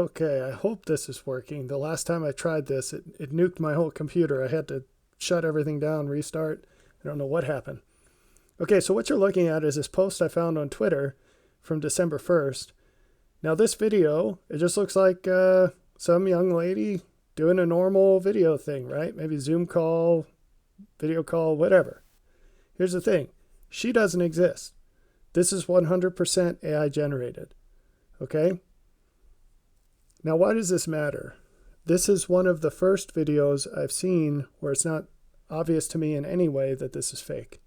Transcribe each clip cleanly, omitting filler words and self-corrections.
Okay, I hope this is working. The last time I tried this, it nuked my whole computer. I had to shut everything down, restart. I don't know what happened. Okay, so what you're looking at is this post I found on Twitter from December 1st. Now this video, it just looks like some young lady doing a normal video thing, right? Maybe Zoom call, video call, whatever. Here's the thing. She doesn't exist. This is 100% AI generated. Okay? Now, why does this matter? This is one of the first videos I've seen where it's not obvious to me in any way that this is fake.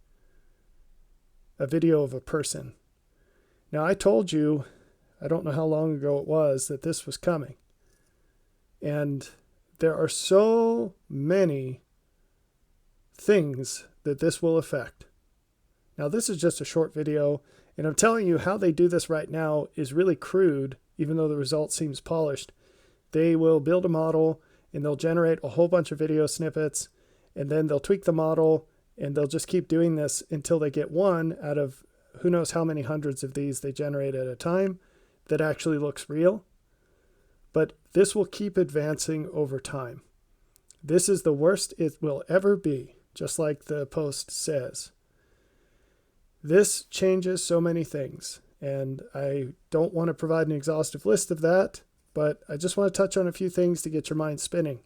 A video of a person. Now, I told you, I don't know how long ago it was, that this was coming. And there are so many things that this will affect. Now, this is just a short video, and I'm telling you how they do this right now is really crude, even though the result seems polished. They will build a model, and they'll generate a whole bunch of video snippets, and then they'll tweak the model, and they'll just keep doing this until they get one out of who knows how many hundreds of these they generate at a time that actually looks real. But this will keep advancing over time. This is the worst it will ever be, just like the post says. This changes so many things, and I don't want to provide an exhaustive list of that, but I just want to touch on a few things to get your mind spinning.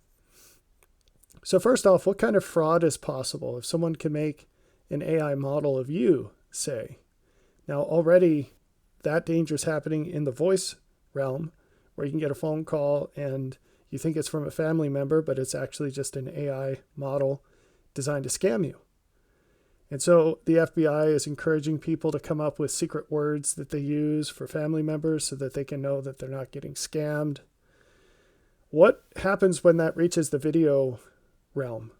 So first off, what kind of fraud is possible if someone can make an AI model of you, say? Now already that danger is happening in the voice realm, where you can get a phone call and you think it's from a family member, but it's actually just an AI model designed to scam you. And so the FBI is encouraging people to come up with secret words that they use for family members so that they can know that they're not getting scammed. What happens when that reaches the video realm?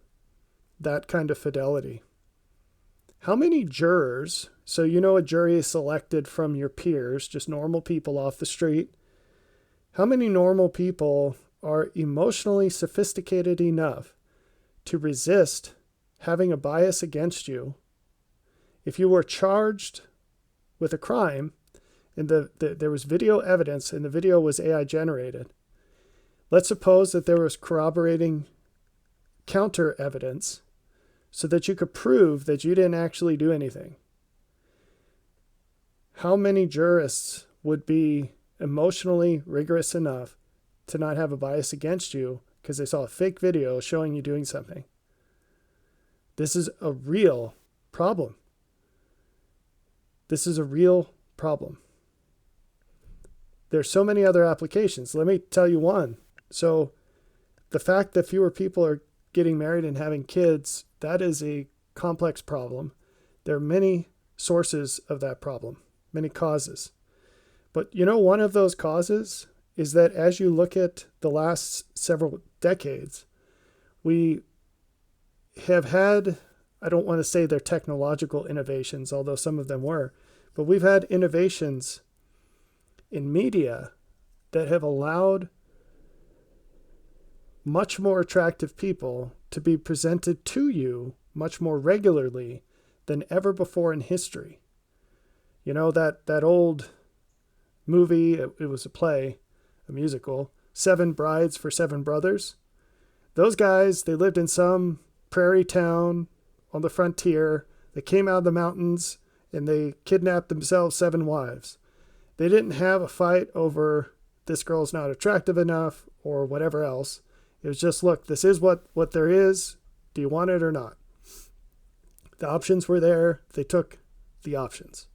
That kind of fidelity. How many jurors, so you know a jury is selected from your peers, just normal people off the street. How many normal people are emotionally sophisticated enough to resist having a bias against you if you were charged with a crime and there was video evidence and the video was AI generated? Let's suppose that there was corroborating counter evidence so that you could prove that you didn't actually do anything. How many jurists would be emotionally rigorous enough to not have a bias against you because they saw a fake video showing you doing something? This is a real problem. This is a real problem. There's so many other applications. Let me tell you one. So the fact that fewer people are getting married and having kids, that is a complex problem. There are many sources of that problem, many causes. But you know, one of those causes is that as you look at the last several decades, we have had, I don't want to say they're technological innovations, although some of them were, but we've had innovations in media that have allowed much more attractive people to be presented to you much more regularly than ever before in history. You know, that old movie, it was a play, a musical, Seven Brides for Seven Brothers. Those guys, they lived in some prairie town on the frontier. They came out of the mountains and they kidnapped themselves 7 wives. They didn't have a fight over this girl's not attractive enough or whatever else. It was just, look, this is what there is. Do you want it or not? The options were there. They took the options.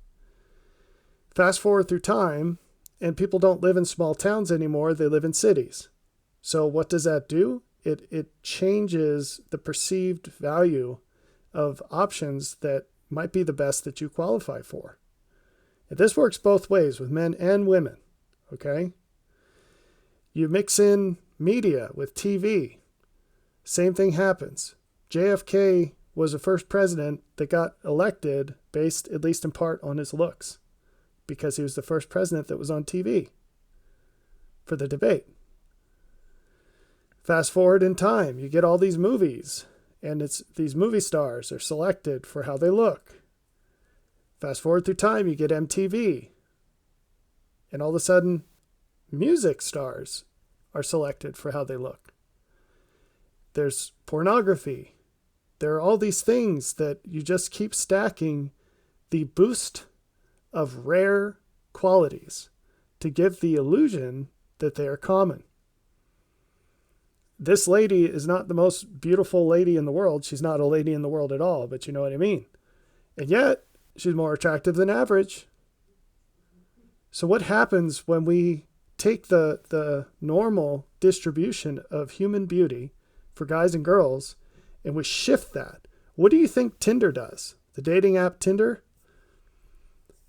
Fast forward through time, and people don't live in small towns anymore. They live in cities. So what does that do? It changes the perceived value of options that might be the best that you qualify for. And this works both ways with men and women, okay? You mix in media with TV, same thing happens. JFK was the first president that got elected based, at least in part, on his looks, because he was the first president that was on TV for the debate. Fast forward in time, you get all these movies, and it's these movie stars are selected for how they look. Fast forward through time, you get MTV, and all of a sudden, music stars are selected for how they look. There's pornography. There are all these things that you just keep stacking the boost of rare qualities to give the illusion that they are common. This lady is not the most beautiful lady in the world. She's not a lady in the world at all, but you know what I mean. And yet, she's more attractive than average. So what happens when we take the normal distribution of human beauty for guys and girls and we shift that? What do you think Tinder does? The dating app Tinder?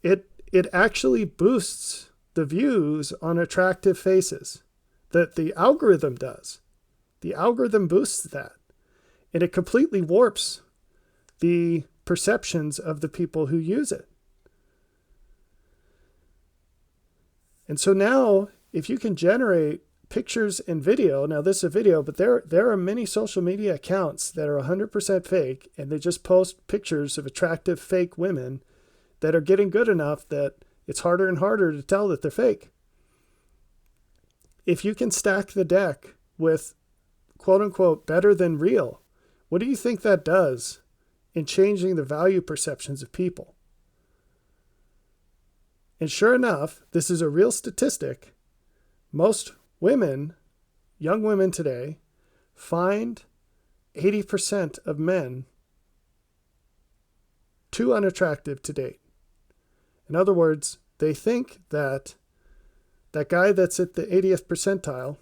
It actually boosts the views on attractive faces. That the algorithm does. The algorithm boosts that. And it completely warps the perceptions of the people who use it. And so now, if you can generate pictures and video, now this is a video, but there are many social media accounts that are 100% fake, and they just post pictures of attractive fake women that are getting good enough that it's harder and harder to tell that they're fake. If you can stack the deck with quote unquote better than real, what do you think that does in changing the value perceptions of people? And sure enough, this is a real statistic. Most women, young women today, find 80% of men too unattractive to date. In other words, they think that that guy that's at the 80th percentile,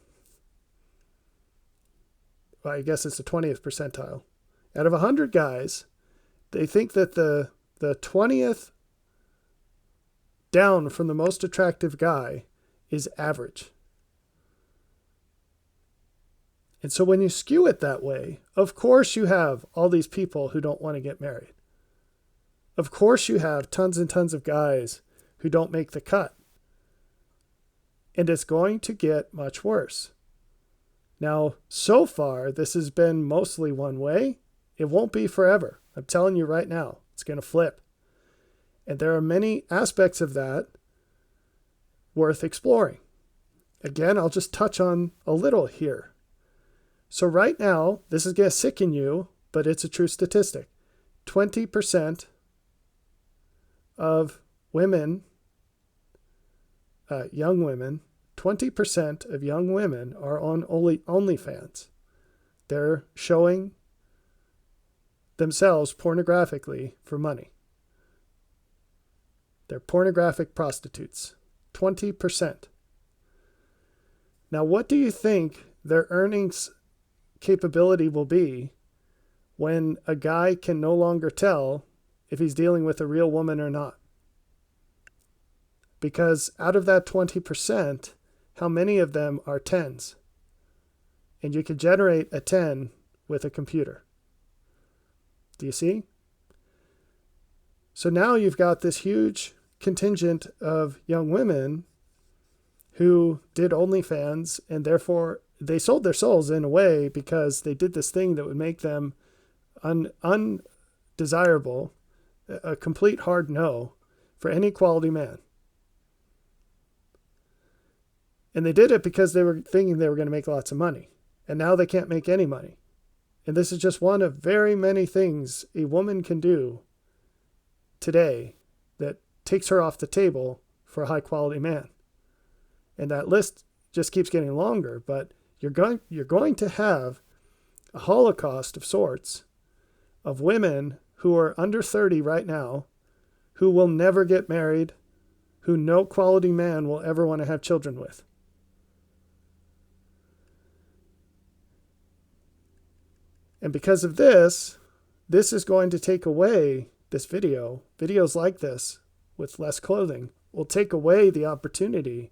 well, I guess it's the 20th percentile, out of 100 guys, they think that the 20th down from the most attractive guy is average. And so when you skew it that way, of course you have all these people who don't want to get married. Of course you have tons and tons of guys who don't make the cut. And it's going to get much worse. Now, so far, this has been mostly one way. It won't be forever. I'm telling you right now, it's going to flip. And there are many aspects of that worth exploring. Again, I'll just touch on a little here. So right now, this is going to sicken you, but it's a true statistic. 20% of women, young women, 20% of young women are on OnlyFans. They're showing themselves pornographically for money. They're pornographic prostitutes. 20%. Now, what do you think their earnings capability will be when a guy can no longer tell if he's dealing with a real woman or not? Because out of that 20%, how many of them are 10s? And you can generate a 10 with a computer. Do you see? So now you've got this huge contingent of young women who did OnlyFans, and therefore they sold their souls in a way because they did this thing that would make them undesirable, a complete hard no for any quality man. And they did it because they were thinking they were going to make lots of money. And now they can't make any money. And this is just one of very many things a woman can do today that takes her off the table for a high quality man. And that list just keeps getting longer, but you're going to have a holocaust of sorts of women who are under 30 right now, who will never get married, who no quality man will ever want to have children with. And because of this is going to take away this videos like this with less clothing will take away the opportunity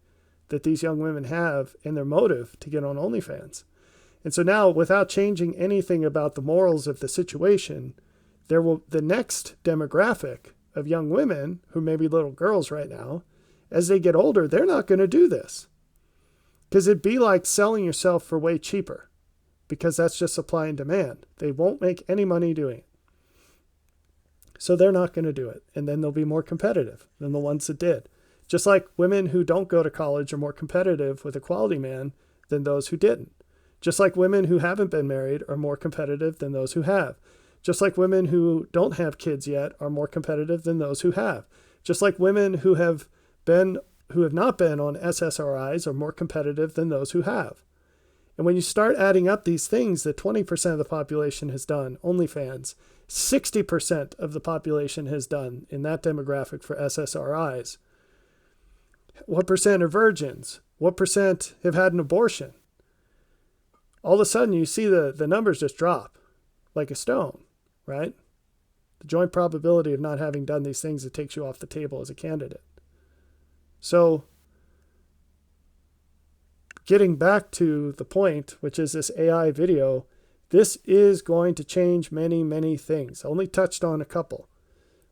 that these young women have and their motive to get on OnlyFans. And so now, without changing anything about the morals of the situation, the next demographic of young women, who may be little girls right now, as they get older, they're not going to do this. Because it'd be like selling yourself for way cheaper, because that's just supply and demand. They won't make any money doing it. So they're not going to do it. And then they'll be more competitive than the ones that did. Just like women who don't go to college are more competitive with a quality man than those who didn't. Just like women who haven't been married are more competitive than those who have. Just like women who don't have kids yet are more competitive than those who have. Just like women who have not been on SSRIs are more competitive than those who have. And when you start adding up these things that 20% of the population has done, OnlyFans, 60% of the population has done in that demographic for SSRIs. What percent are virgins? What percent have had an abortion? All of a sudden you see the numbers just drop like a stone, right? The joint probability of not having done these things, it takes you off the table as a candidate. So getting back to the point, which is this AI video, this is going to change many, many things. I only touched on a couple,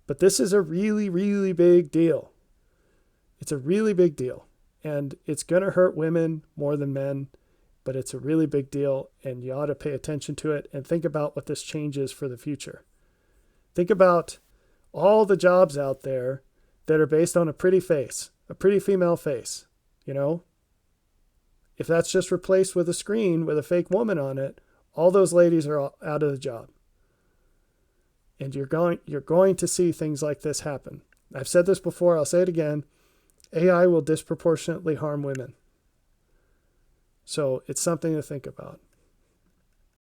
but this is a really, really big deal. It's a really big deal, and it's going to hurt women more than men, but it's a really big deal, and you ought to pay attention to it and think about what this changes for the future. Think about all the jobs out there that are based on a pretty face, a pretty female face, you know? If that's just replaced with a screen with a fake woman on it, all those ladies are out of the job. And you're going to see things like this happen. I've said this before, I'll say it again. AI will disproportionately harm women. So it's something to think about.